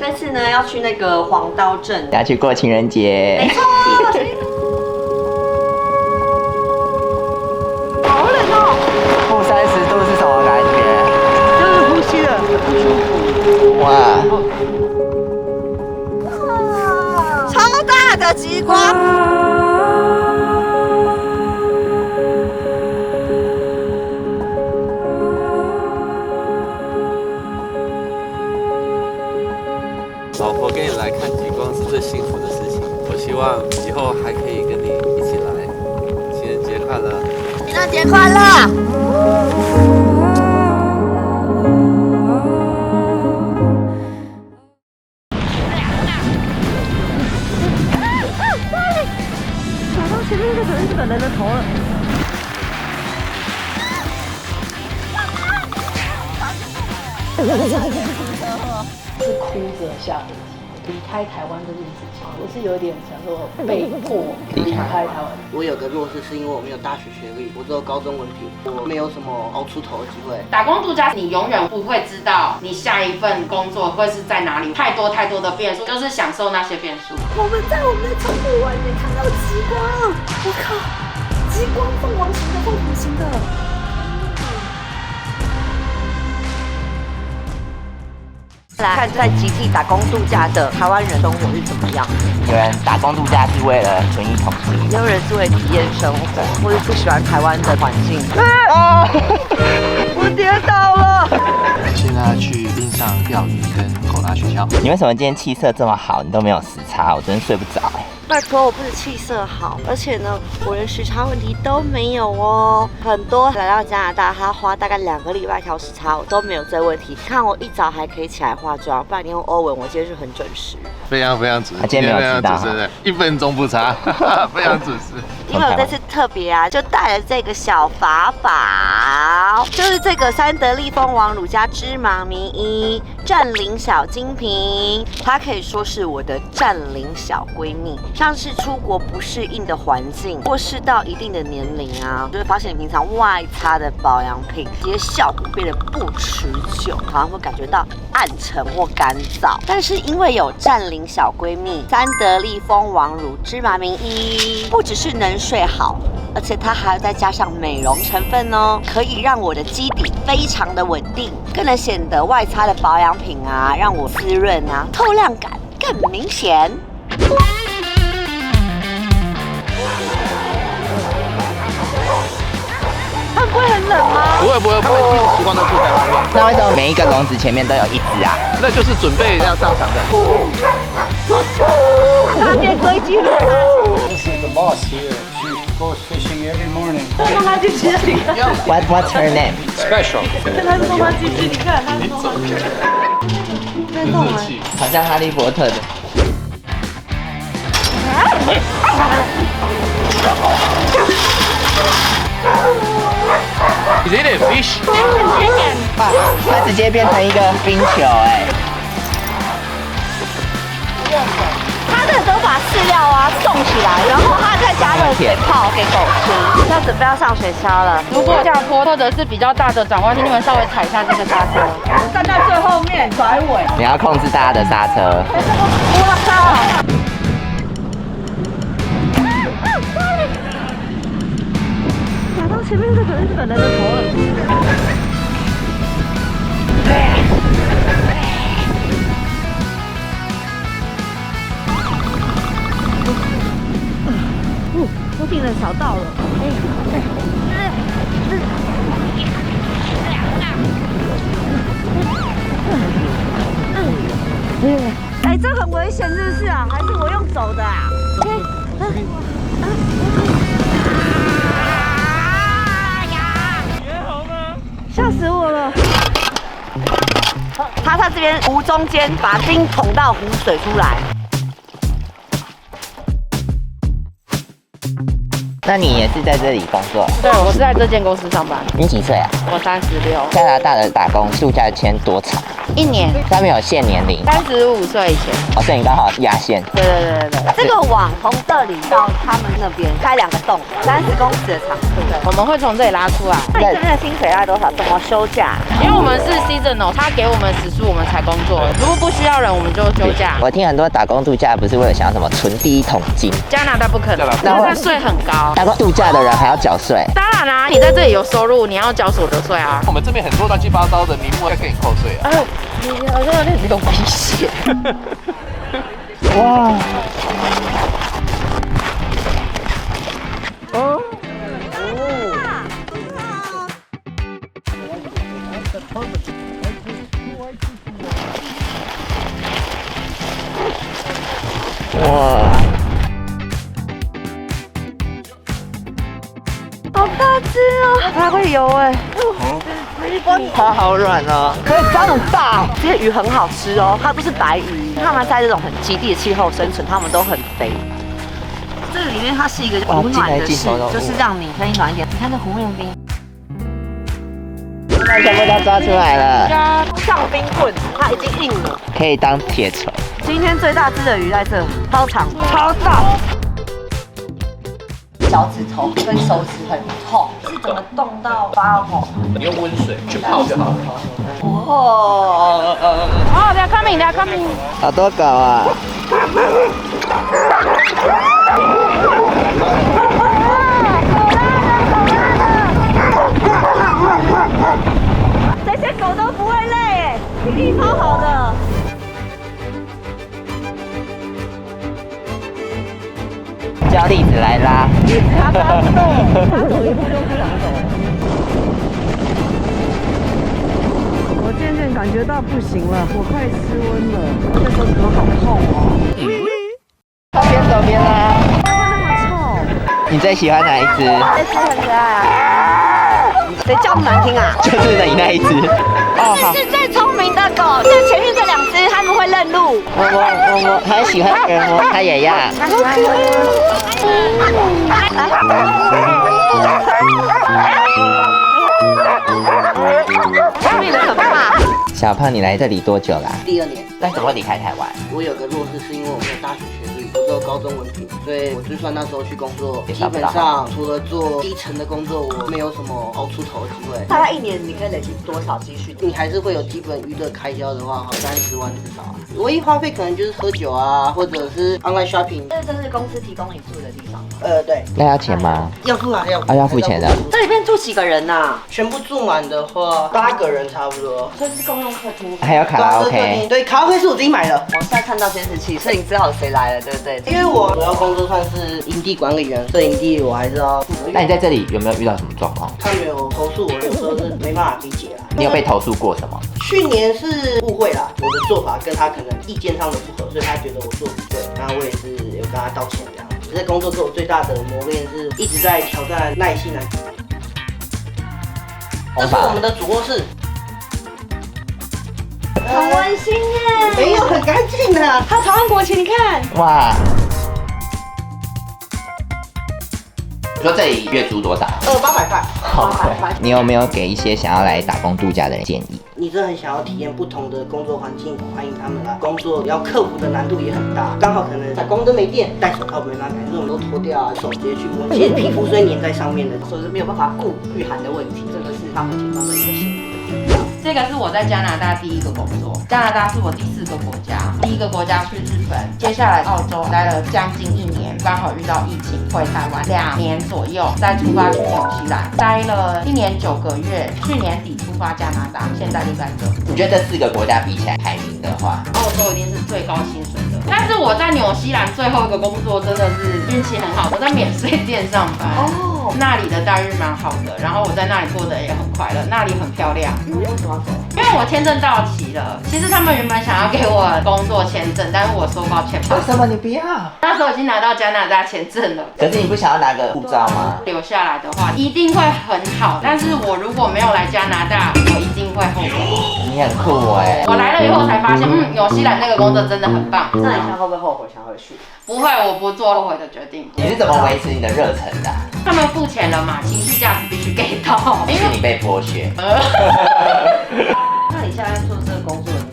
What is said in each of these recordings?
这次呢要去那个黄刀镇，要去过情人节。没错。好冷哦！负30度是什么感觉？就是呼吸的很不舒服。哇！超大的极光！老婆跟你来看极光是最幸福的事情。我希望以后还可以跟你一起来。情人节快乐！情人节快乐！打到前面那个可能是日本人的头了。是哭着下飞机离开台湾这件事情，我是有点想说被迫离开台湾。我有个弱势是因为我没有大学学历，我只有高中文凭，我没有什么熬出头的机会。打工度假，你永远不会知道你下一份工作会是在哪里，太多的变数，就是享受那些变数。我们在我们的窗户外面看到极光，我靠，极光凤凰型的，凤凰型的。来看在极地打工度假的台湾人生活是怎么样？有人打工度假是为了存一桶金，也有人是为体验生活，或者不喜欢台湾的环境。我跌倒了。现在去冰上钓鱼跟狗拉雪橇。你为什么今天气色这么好？你都没有时差，我真的睡不着哎。拜托，我不是气色好，而且呢，我连时差问题都没有哦。很多来到加拿大，他花大概2个礼拜调时差，我都没有这问题。看我一早还可以起来化妆，不然你用欧文，我今天是很准时。非常准时，今天没有迟到， 1分钟不差，非常准时。因为我这次特别啊，就带了这个小法宝，就是这个三得利蜂王乳加芝麻迷衣占领小金瓶，它可以说是我的占领小闺蜜。像是出国不适应的环境，或是到一定的年龄啊，就会发现你平常外擦的保养品，这些效果变得不持久，好像会感觉到暗沉或干燥。但是因为有占领小闺蜜三得利蜂王乳芝麻迷衣，不只是能睡好，而且它还要再加上美容成分哦，可以让我的基底非常的稳定，更能显得外擦的保养品啊，让我滋润啊，透亮感更明显。它不会很冷吗？不会，他们一直习惯都住在外面。那为什么每一个笼子前面都有一只啊？那就是准备要上场的。那边堆积了。 This is the boss here. She goes fishing every morning. 送他进去，你看。What's her name? Special。跟他送他进去，你看他送他进去。在弄完。好像哈利波特的。Is it a fish？ 它直接变成一个冰球哎。他这个都把饲料啊冻起来，然后他再加热水泡给狗吃。要准备要上雪橇了，如果下坡或者是比较大的转弯，请你们稍微踩一下这个刹车。站在最后面甩尾。你要控制大家的刹车。我靠！打到前面这可能是日本人的头了。我顶了小道了。哎，这很危险，是不是啊？还是我用走的啊？吓死我了！他在这边湖中间把冰捅到湖水出来。那你也是在这里工作？对，我是在这间公司上班。你几岁啊？我36。加拿大的打工度假签多长？ 1年上面有限年龄， ，35岁以前。哦，所以你刚好压线。对对对对对，这个网从这里到他们那边开2个洞，30公尺的长度。我们会从这里拉出来，那你这边的薪水大概多少？怎么休假？因为我们是 seasonal， 他给我们时数我们才工作，如果不需要人我们就休假。我听很多打工度假不是为了想要什么存第一桶金，加拿大不可能，那因为税很高。打工度假的人还要缴税。当然啦、你在这里有收入，你要缴所得税啊。我们这边很多乱七八糟的名目要给你扣税啊。哎，你好像有点流鼻血。哇！哇！好大只哦，还会游哎。它好软哦，可以长很大。这些鱼很好吃哦，它不是白鱼，它们在这种很极地的气候生存，它们都很肥。这个里面它是一个保暖的室，就是让你可以暖一点。你看这湖面冰，那全部都抓出来了，上冰棍，它已经硬了。可以当铁锤。今天最大只的鱼在这，超长，超大。脚趾头跟手指很痛，是怎么冻到发红？你用温水去泡就好了。哦，哦，they're coming, they're coming。好多狗啊！这些狗都不会累哎，体力超好的。叫栗子来拉。它发动，它走一步就不想走。我渐渐感觉到不行了，我快失温了，这手指头好痛哦。边走边拉。它会那么臭？你最喜欢哪一只？这只很可爱啊。谁叫那么难听啊？就是你那一只。哦，好。是最聪明的狗，像前面这2只，它们会认路。我很喜欢人摸，它也要。它喜欢外面人很怕。小胖，你来这里多久啦？第2年，那你怎么会离开台湾？我有个弱势是因为我没有大学学历，我只有高中文凭，所以我就算那时候去工作，基本上除了做基层的工作，我没有什么熬出头的机会。大概1年你可以累积多少积蓄？你还是会有基本娱乐开销的话，好30万至少啊。唯一花费可能就是喝酒啊，或者是 online shopping。这是公司提供你住的地方吗？对，那要钱吗？要付啊，要付。要付钱的。这里面住几个人呐？全部住满的话，8个人差不多。这是公用客厅。还有卡拉 OK。对，卡拉 OK 是我自己买的。我现在看到监视器，所以你知道谁来了，对不对？因为我主要工作算是营地管理员，所以营地我还是要负责。那你在这里有没有遇到什么状况？他们有投诉我，有时候是没办法理解啦。你有被投诉过什么？去年是误会啦，我的做法跟他可能意见上的不合，所以他觉得我做不对，然后我也是有跟他道歉这样。在工作给我最大的磨练是一直在挑战耐心啊。这是我们的主卧室，很温馨耶。没有很干净的。它台湾国旗，你看。哇！你说这里月租多少？800块。好贵。你有没有给一些想要来打工度假的人建议？你真的很想要体验不同的工作环境，欢迎他们来。工作要克服的难度也很大，刚好可能闪光灯没电，戴手套没办法，这种都脱掉啊，手直接去摸，其实皮肤是会粘在上面的，所以是没有办法顾御寒的问题，这个是他们提供的一个协助。这个是我在加拿大第1个工作，加拿大是我第4个国家，第1个国家去日本，接下来澳洲待了将近1年，刚好遇到疫情，回台湾2年左右，再出发去纽西兰，待了1年9个月，去年底出发加拿大，现在就在这。你觉得这4个国家比起来排名的话，澳洲一定是最高薪水的，但是我在纽西兰最后一个工作真的是运气很好，我在免税店上班，那里的待遇蛮好的，然后我在那里过得也很快乐，那里很漂亮。为什么要走？因为我签证到期了，其实他们原本想要给我工作签证，但是我说抱歉，为什么你不要？那时候已经拿到加拿大签证了。可是你不想要拿个护照吗？留下来的话一定会很好，但是我如果没有来加拿大，我一定会后悔。你很酷哎！我来了以后才发现，纽西兰那个工作真的很棒。那你现在会不会后悔想回去？不会，我不做后悔的决定。你是怎么维持你的热忱的？他们付钱了嘛，情绪价值必须给到，因为你被剥削。那你现在做这个工作，你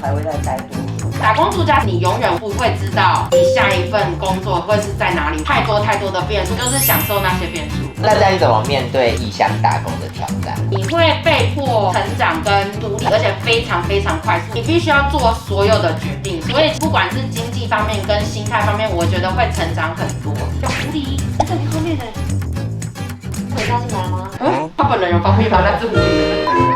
还会再待多久？打工度假，你永远不会知道你下一份工作会是在哪里，太多的变数，就是享受那些变数。那这样你怎么面对异乡打工的挑战？你会被迫成长跟独立，而且非常快速，你必须要做所有的决定，所以不管是经济方面跟心态方面，我觉得会成长很多。有狐狸在你后面呢，可以拉进来吗？他本人有方便把那只狐狸。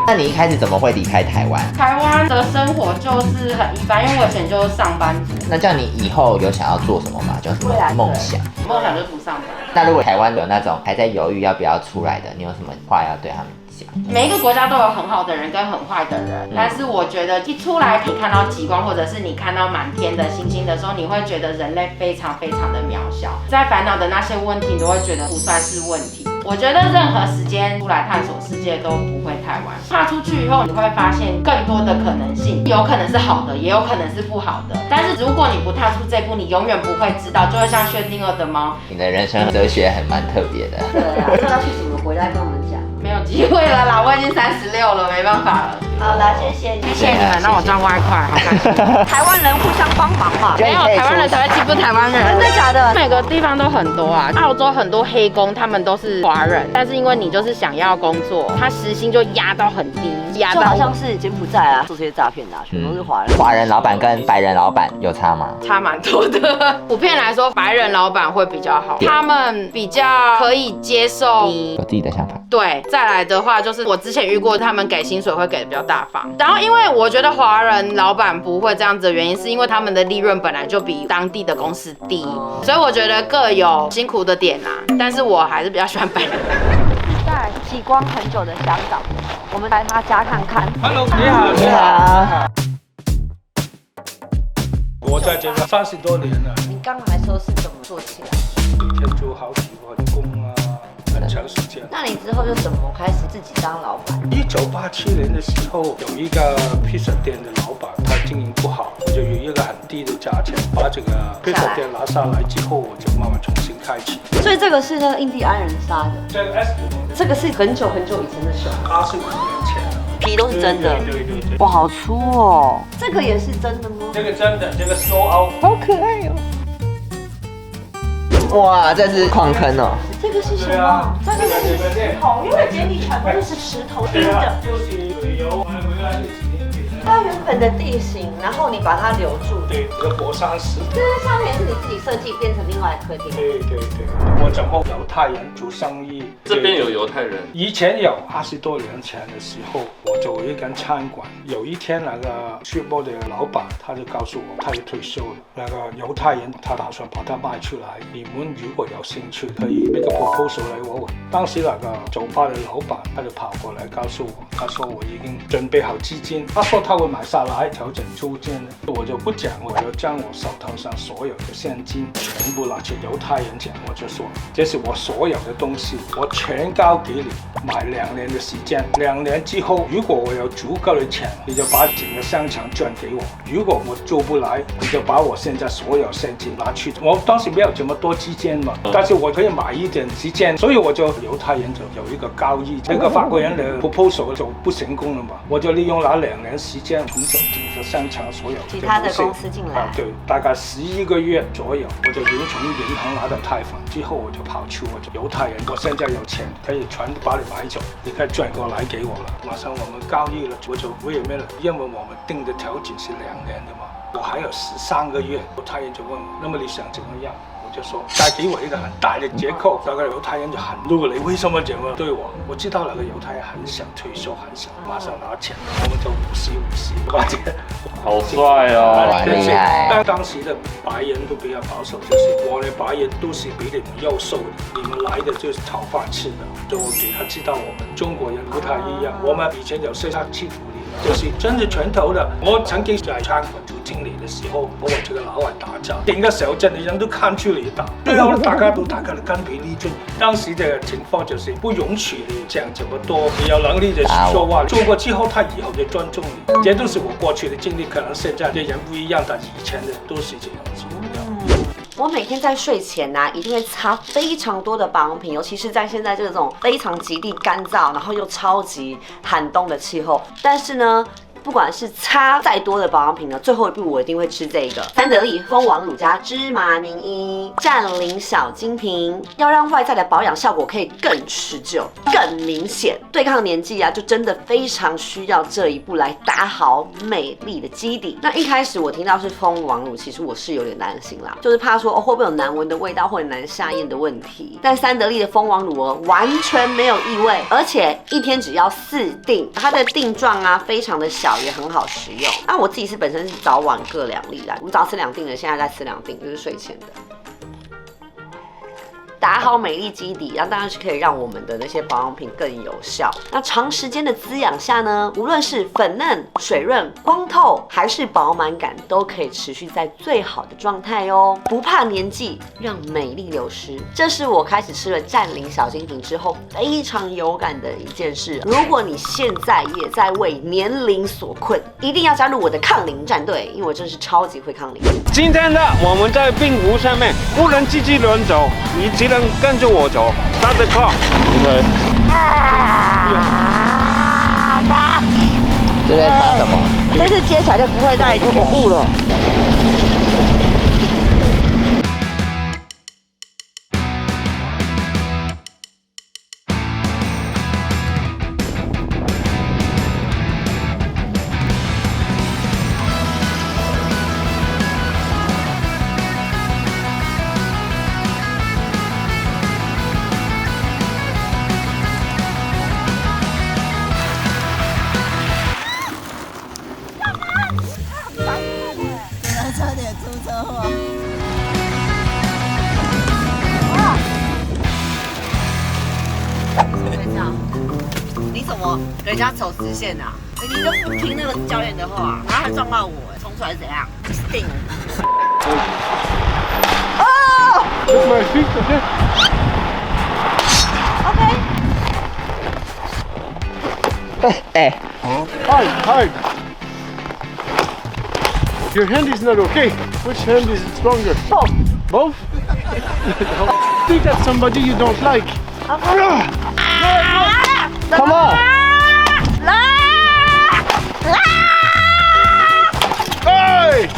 那你一开始怎么会离开台湾？台湾的生活就是很一般，因为我以前就是上班族。那这样你以后有想要做什么吗？就什么梦想？梦想就是不上班。那如果台湾有那种还在犹豫要不要出来的，你有什么话要对他们讲？每一个国家都有很好的人跟很坏的人，但是我觉得一出来，你看到极光，或者是你看到满天的星星的时候，你会觉得人类非常的渺小，在烦恼的那些问题，你都会觉得不算是问题。我觉得任何时间出来探索世界都不会太晚。踏出去以后，你会发现更多的可能性，有可能是好的，也有可能是不好的。但是如果你不踏出这步，你永远不会知道。就会像薛定谔的猫，你的人生哲学还蛮特别的。对啊，那要去什么国家跟我们讲？没有机会了啦，我已经36了，没办法了。好的，谢谢你，谢谢你们，让我赚外快，好开心。台湾人互相帮忙嘛。没有台湾人才会欺负台湾人，真的假的？每个地方都很多啊，澳洲很多黑工，他们都是华人，但是因为你就是想要工作，他时薪就压到很低，压到就好像是柬埔寨啊，做这些诈骗的，全都是华人。华人老板跟白人老板有差吗？差蛮多的。普遍来说，白人老板会比较好，他们比较可以接受你有自己的想法。对，再来的话就是我之前遇过，他们给薪水会给的比较大方。然后因为我觉得华人老板不会这样子的原因，是因为他们的利润本来就比当地的公司低，所以我觉得各有辛苦的点啦。但是我还是比较喜欢白人。在极光很久的香港，我们来他家看看。 Hello， 你好，你好。我在这边30多年了，你刚来的时候是怎么做起来？一天做好几份工啊，很长时间。那你之后就怎么开始自己当老板1987年的时候，有一个披萨店的老板，他经营不好，我就有一个很低的价钱把这个披萨店拿下来之后，我就慢慢重新开启。所以这个是那个印第安人杀的，这个 S 这个是很久以前的熊， 85年前的，皮都是真的。对。哇，好粗哦！这个也是真的吗？这个真的，这个 snow out， 好可爱哦！哇，这是矿坑哦。这个是什么？对啊，这个是石头，因为这里全部都是石头钉的。就是旅游回来的纪念品。它原本的地形，然后你把它留住。对，这个火山石。这个上面是你自己设计，变成另外的客厅。对，我怎么犹太人做生意？这边有犹太人，以前有20多年前的时候，我做一间餐馆。有一天，那个雪波的老板他就告诉我，他要退休了。那个犹太人他打算把它卖出来，你们如果有兴趣，可以make个 proposal 来我。当时那个酒吧的老板他就跑过来告诉我，他说我已经准备好资金，他说他会买下来调整租金。我就不讲，我就将我手头上所有的现金全部拿去犹太人讲，我就说这是我所有的东西，我全交给你，买2年的时间。2年之后，如果我有足够的钱，你就把整个商场转给我；如果我做不来，你就把我现在所有现金拿去。我当时没有这么多资金嘛，但是我可以买一点时间，所以我就犹太人就有一个交易。那个法国人的 proposal 就不成功了嘛，我就利用那2年时间，重整整个商场所有其他的公司进来。对，大概11个月左右，我就从银行拿到贷款之后，我就跑出，我就犹太人，我现在有钱，可以全部把你买走，你可以转过来给我了。马上我们交易了，我也没了，因为我们定的条件是2年的嘛，我还有13个月。犹太人就问我，那么你想怎么样？就说再给我一个很大的折扣，那个犹太人就很怒，你为什么这么对我？我知道那个犹太人很想退休，很想马上拿钱，我们就50-50，或者好帅哦，很厉害。但当时的白人都比较保守，就是我的白人都是比你们优秀的，你们来的就是讨饭吃的，就我给他知道我们中国人不太一样，我们以前有些他欺负你。就是真是拳头的。我曾经在餐馆做经理的时候，我和这个老外打架，赢的时候真的人都看出你打，最后大家都打得筋疲力尽。当时的情况就是不允许你讲这么多，你有能力的说话，做过之后他以后就尊重你。这都是我过去的经历，可能现在的人不一样，但以前的都是这样子。我每天在睡前呢，一定会擦非常多的保养品，尤其是在现在这种非常极地干燥，然后又超级寒冬的气候。但是呢，不管是擦再多的保养品呢，最后一步我一定会吃这个三得利蜂王乳加芝麻凝一占领小金瓶，要让外在的保养效果可以更持久、更明显。对抗年纪啊，就真的非常需要这一步来打好美丽的基底。那一开始我听到是蜂王乳，其实我是有点担心啦，就是怕说会不会有难闻的味道或者难下咽的问题。但三得利的蜂王乳完全没有异味，而且一天只要4锭，它的锭状啊非常的小，也很好食用。那我自己是本身是早晚各2粒啦，我早吃2锭了，现在再吃2锭，就是睡前的。打好美丽基底，那当然是可以让我们的那些保养品更有效。那长时间的滋养下呢，无论是粉嫩、水润、光透，还是饱满感，都可以持续在最好的状态哦。不怕年纪，让美丽流失，这是我开始吃了占领小金瓶之后非常有感的一件事。如果你现在也在为年龄所困，一定要加入我的抗龄战队，因为我真是超级会抗龄。今天的我们在并湖上面，不能自己轮走，你只能跟着我走。Start the clock。OK。这在打什么？这次接起来就不会再恐怖了。你怎么给人家走直线啊？你都不听那个教练的话，然后还撞到我，冲出来是怎样？定。哦 With my feet, okay?哎， Hide, hide. Your hand is not okay. Which hand is stronger? Both. Both? Think at somebody you don't like. Come on. Hey!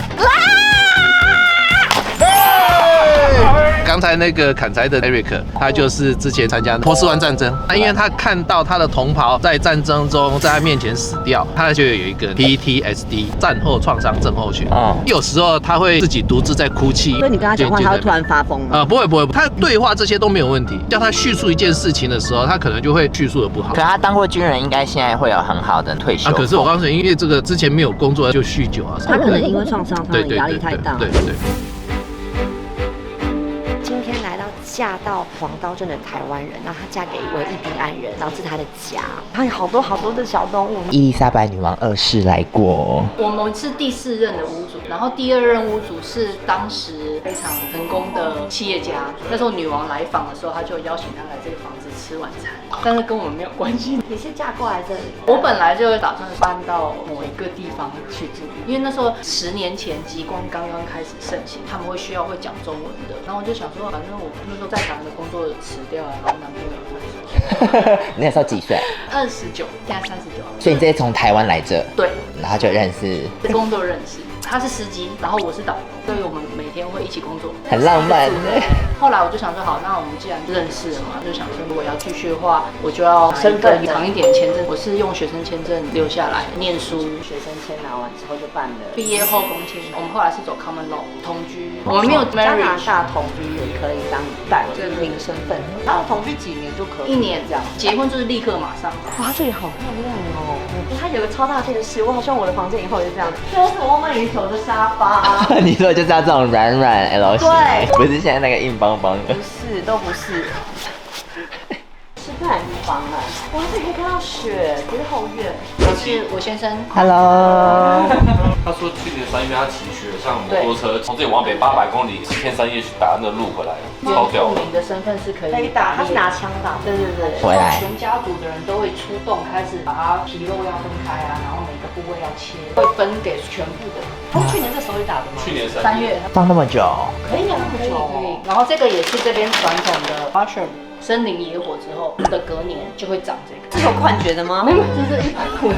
刚才那个砍柴的 Eric， 他就是之前参加波斯湾战争，因为他看到他的同袍在战争中在他面前死掉，他就有一个 PTSD 战后创伤症候群。有时候他会自己独自在哭泣。所以你跟他讲话，他会突然发疯吗？不会，他对话这些都没有问题。叫他叙述一件事情的时候，他可能就会叙述的不好。可他当过军人，应该现在会有很好的退休。可是我告诉你，因为这个之前没有工作就酗酒啊，他可能因为创伤，他的压力太大。对。嫁到黄刀镇的台湾人，然后她嫁给一位印第安人，然后这是她的家，她有好多的小动物。伊丽莎白女王2世来过。我们是第4任的屋主，然后第2任屋主是当时非常成功的企业家。那时候女王来访的时候，他就邀请她来这个房子吃晚餐，但是跟我们没有关系。你是嫁过来这里？我本来就打算搬到某一个地方去住，因为那时候10年前极光刚刚开始盛行，他们会需要会讲中文的，然后我就想说，反正我那时候在台湾的工作辞掉了，然后男朋友分手。你那时候几岁？29，现在39。所以你直接从台湾来这？对。然后就认识，工作认识。他是司机，然后我是导游，所以我们每天会一起工作，很浪漫。后来我就想说，好，那我们既然认识了嘛，就想说如果要继续的话，我就要身份长一点签证。我是用学生签证留下来念书，学生签拿完之后就办了毕业后工签。我们后来是走 common law 同居，我们没有 marriage。加拿大同居也可以当代领身份，然后同居几年就可以？1年这样，结婚就是立刻马上。哇，这里好漂亮哦！它有个超大电视，我好希望我的房间以后也是这样，就是我们里头的沙发。你说就是要这种软 L 型，对，不是现在那个硬邦邦的。不是，都不是。吃饭地方啊，哇，这里可以看到雪，可是好远。我是我先生 ，Hello。他说去年3月他骑雪上摩托车从这里往北800公里，4天3夜去打那个路回来，超屌。你的身份是可以打，他是拿枪打。对。回来。全家族的人都会出动，开始把它皮肉要分开啊，然后每个部位要切，会分给全部的。他是去年这时候打的吗？去年3月。放那么久？可以啊，可以。然后这个也是这边传统的 mushroom。森林野火之后的隔年就会长这个，是有幻觉的吗？没有，这是100%。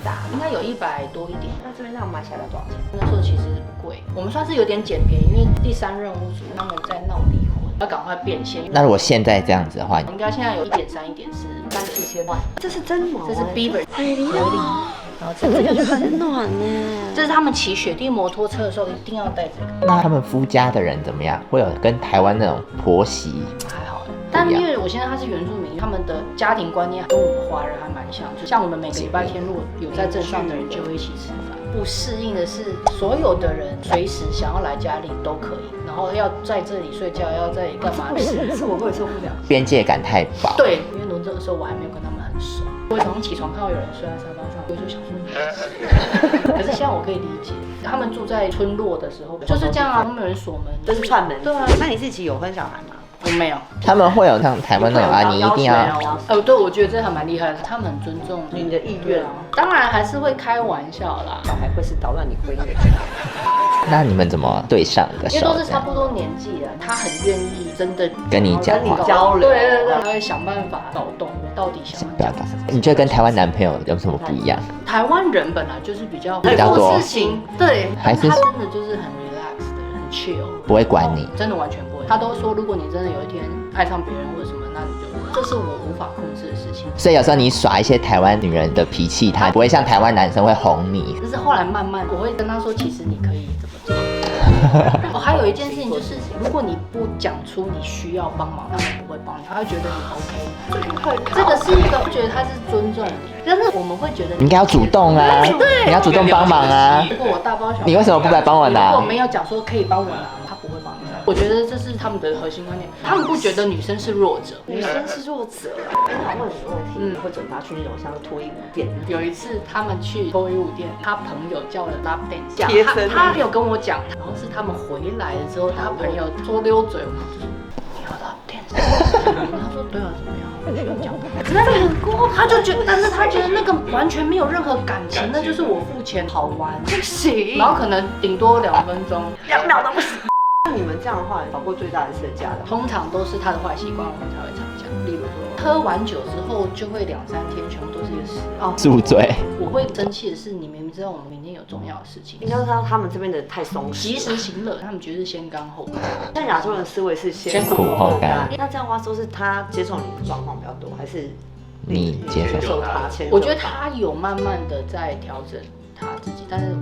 大？应该有100多一点。那这边让我买下来多少钱？那时候其实不贵，我们算是有点捡便宜，因为第3任屋主他们在闹离婚，要赶快变现。那如果现在这样子的话，应该现在有1.3、1.4、3、4千万。这是真毛，这是 Beaver 海狸的毛，然后这个就是很暖呢。这是他们骑雪地摩托车的时候一定要带这个。那他们夫家的人怎么样？会有跟台湾那种婆媳？还好，但因为我现在他是原住民，他们的家庭观念跟我们华人还蛮像，就像我们每个礼拜天如果有在镇上的人就会一起吃饭。不适应的是，所有的人随时想要来家里都可以，然后要在这里睡觉，要在干嘛？是我会受不了。边界感太薄。对，因为轮这个时候我还没有跟他们很熟。我早上起床看到有人睡在沙发上，我就想说，可是现在我可以理解，他们住在村落的时候就是这样啊，都没有人锁门，就是串门。对啊，那你自己有分小孩吗？我没有。他们会有像台湾那种啊，你一定要。对，我觉得这还蛮厉害的，他们很尊重你的意愿啊。当然还是会开玩笑啦，小孩会是捣乱你婚姻。那你们怎么对上的手？因为都是差不多年纪的，他很愿意真的跟你讲话交流。对，他会想办法搞懂我到底想要讲什么。你觉得跟台湾男朋友有什么不一样？台湾人本来就是比较多事情，对，还是他真的就是很 relax 的人，很 chill， 不会管你，真的完全不会。他都说，如果你真的有一天爱上别人或者什么，那你就这是我无法控制的事情。所以有时候你耍一些台湾女人的脾气，她不会像台湾男生会哄你。就是后来慢慢我会跟他说，其实你可以怎么做。还有一件事情就是，如果你不讲出你需要帮忙，他们不会帮你，他会觉得你 OK。这个是一个觉得他是尊重你，但是我们会觉得你应该要主动啊，对，你要主动帮忙啊。如果我大包小包，你为什么不来帮我拿？如果没有讲说可以帮我拿，他不会帮你拿。我觉得这是他们的核心观念，他们不觉得女生是弱者，女生是弱者。我想问你个问题，你会准他去那种像脱衣舞店？有一次他们去脱衣舞店，他朋友叫了 lap dance， 他没有跟我讲，然后是他们回来了之后，他朋友说溜嘴，我就说你有 lap dance， 他说对啊，怎么样？需要讲，真的很过，他就觉得，但是他觉得那个完全没有任何感情，那就是我付钱好玩，不行，然后可能顶多2分钟，2秒都不行。那你们这样的话，吵过最大一次的架的？通常都是他的坏习惯，我们才会吵架。例如说，喝完酒之后就会2、3天全部都是一个屎住嘴。我会生气的是，你明明知道我们明天有重要的事情，应该知道他们这边的太松弛，及时行乐，他们绝对是先甘后甘。像亚洲人思维是先苦后甘。那这样的话，说是他接受你的状况比较多，还是你接受他？我觉得他有慢慢的在调整他自己，但是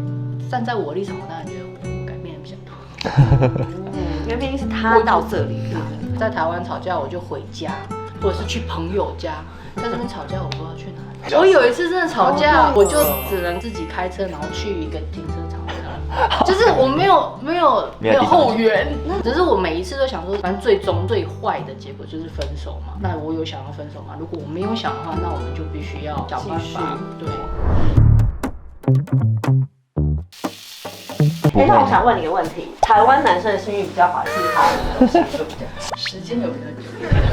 站在我立场，我当然觉得我改变比较多。因为毕竟是他到这里的，在台湾吵架我就回家，或者是去朋友家。在这边吵架我不知道去哪里。我有一次真的吵架，我就只能自己开车，然后去一个停车场。就是我没有后援，只是我每一次都想说，反正最终最坏的结果就是分手嘛。那我有想要分手吗？如果我没有想的话，那我们就必须要想办法。对。那我想问你一个问题：台湾男生的性欲比较好，还是他的时间有比较久，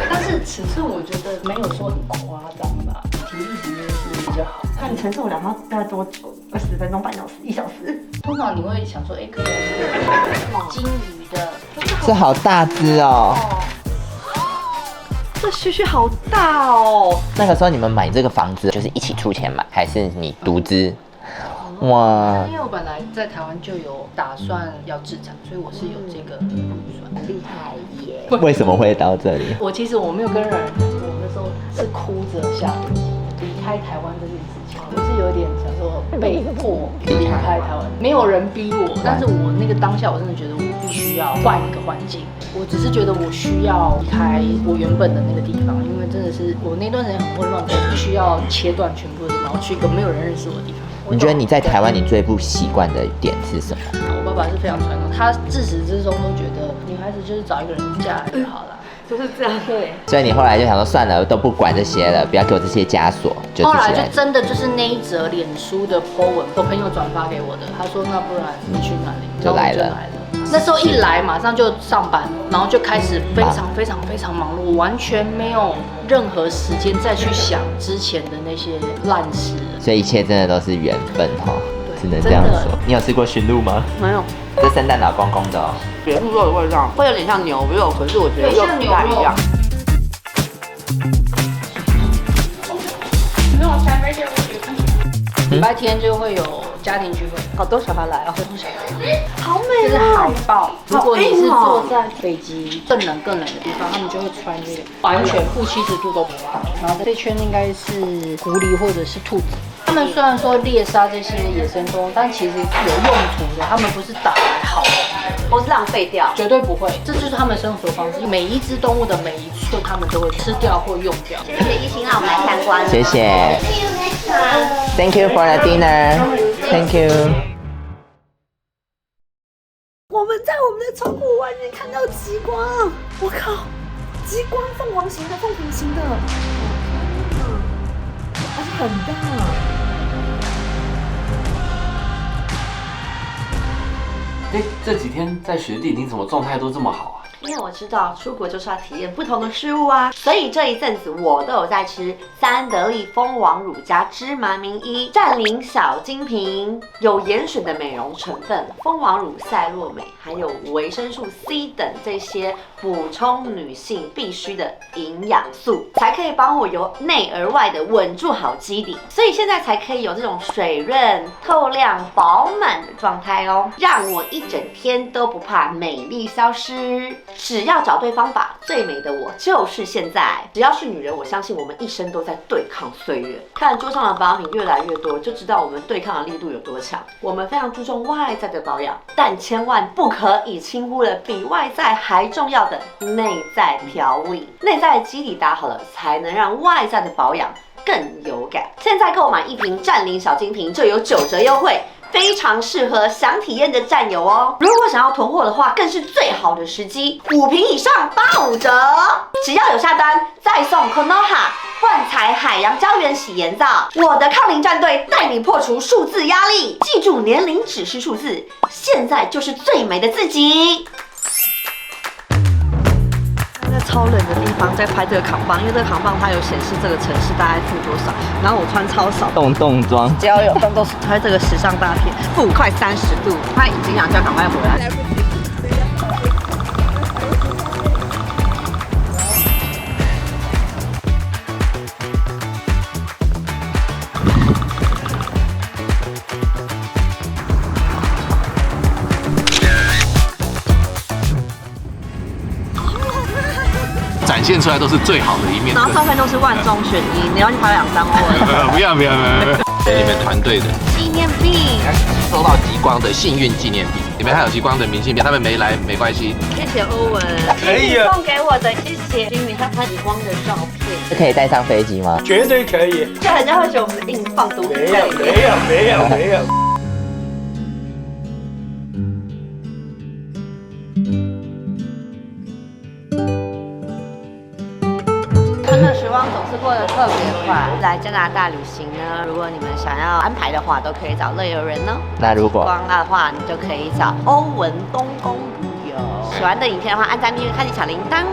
但是尺寸我觉得没有说很夸张吧，体力肯定是比较好。那你承受2套大概多久？20分钟、半小时、1小时？通常你会想说，可以金鱼的，这好大只哦。这须须好大哦。那个时候你们买这个房子就是一起出钱买，还是你独资？哇！因为我本来在台湾就有打算要置产，所以我是有这个预算。很厉害耶！为什么会到这里？我没有跟任何人讲过，我那时候是哭着下飞机离开台湾这件事情，我是有点想说被迫离开台湾，没有人逼我，但是我那个当下我真的觉得我必须要换一个环境，我只是觉得我需要离开我原本的那个地方，因为真的是我那段时间很混乱，我必须要切断全部的，然后去一个没有人认识我的地方。你觉得你在台湾你最不习惯的点是什么？我爸爸是非常传统，他自始至终都觉得女孩子就是找一个人嫁来就好了，就是这样。对。所以你后来就想说算了，都不管这些了，不要给我这些枷锁，就后来就真的就是那一则脸书的 po 文，我朋友转发给我的，他说那不然你去哪里？就来了。那时候一来马上就上班，然后就开始非常忙碌，我完全没有任何时间再去想之前的那些烂事。所以一切真的都是缘分哈，只能这样说。你有吃过驯鹿吗？没有。这圣诞老公公的哦。别鹿肉的味道会有点像牛肉，可是我觉得又不太一样。没有3杯酒，我礼拜天就会有家庭聚会，好多小孩来哦，好这是美哦海报。如果你是坐在北极更冷的地方，他们就会穿这个，完全负70度都不怕。然后这圈应该是狐狸或者是兔子。他们虽然说猎杀这些野生动物，但其实有用途的，他们不是打来好玩的，不是浪费掉。绝对不会。这就是他们生活方式，每一只动物的每一寸，他们都会吃掉或用掉。谢谢一心让我们来参观。谢谢。Thank you for the dinner. Thank you. 我们在我们的窗户外面看到极光，我靠，极光凤凰型的、凤凰型的，而且很大。这几天在雪地，你怎么状态都这么好啊？因为我知道出国就是要体验不同的事物啊，所以这一阵子我都有在吃三得利蜂王乳加芝麻名医占领小金瓶，有盐水的美容成分，蜂王乳、赛洛美，还有维生素 C 等这些补充女性必须的营养素，才可以帮我由内而外的稳住好基底，所以现在才可以有这种水润、透亮、饱满的状态哦，让我一整天都不怕美丽消失。只要找对方法，最美的我就是现在。只要是女人，我相信我们一生都在对抗岁月。看桌上的保养品越来越多，就知道我们对抗的力度有多强。我们非常注重外在的保养，但千万不可以轻忽了比外在还重要的内在调理。内在的基底打好了，才能让外在的保养更有感。现在购买一瓶占领小金瓶就有9折优惠。非常适合想体验的战友哦！如果想要囤货的话，更是最好的时机，5瓶以上85折，只要有下单，再送 Konoha 幻彩海洋胶原洗颜皂。我的抗龄战队带你破除数字压力，记住年龄只是数字，现在就是最美的自己。在超冷的地方在拍这个扛棒，因为这个扛棒它有显示这个城市大概负多少，然后我穿超少，洞装，只要有洞都是拍这个时尚大片，负快30度，他已经想就要赶快回来。展现出来都是最好的一面。然后照片都是万中选一，你要去拍2、3位。不要，给你们团队的纪念币，收到极光的幸运纪念币，里面还有极光的明信片，他们没来没关系。谢谢欧文，可以啊，送给我的，谢谢。因为他拍极光的照片，这可以带上飞机吗？绝对可以。这样人家会觉得我们硬放毒。没有。春的时光总是过得特别快。来加拿大旅行呢，如果你们想要安排的话，都可以找乐游人哦。那如果光的话，你就可以找欧文东宫旅游。喜欢的影片的话，按赞、订阅、开启小铃铛。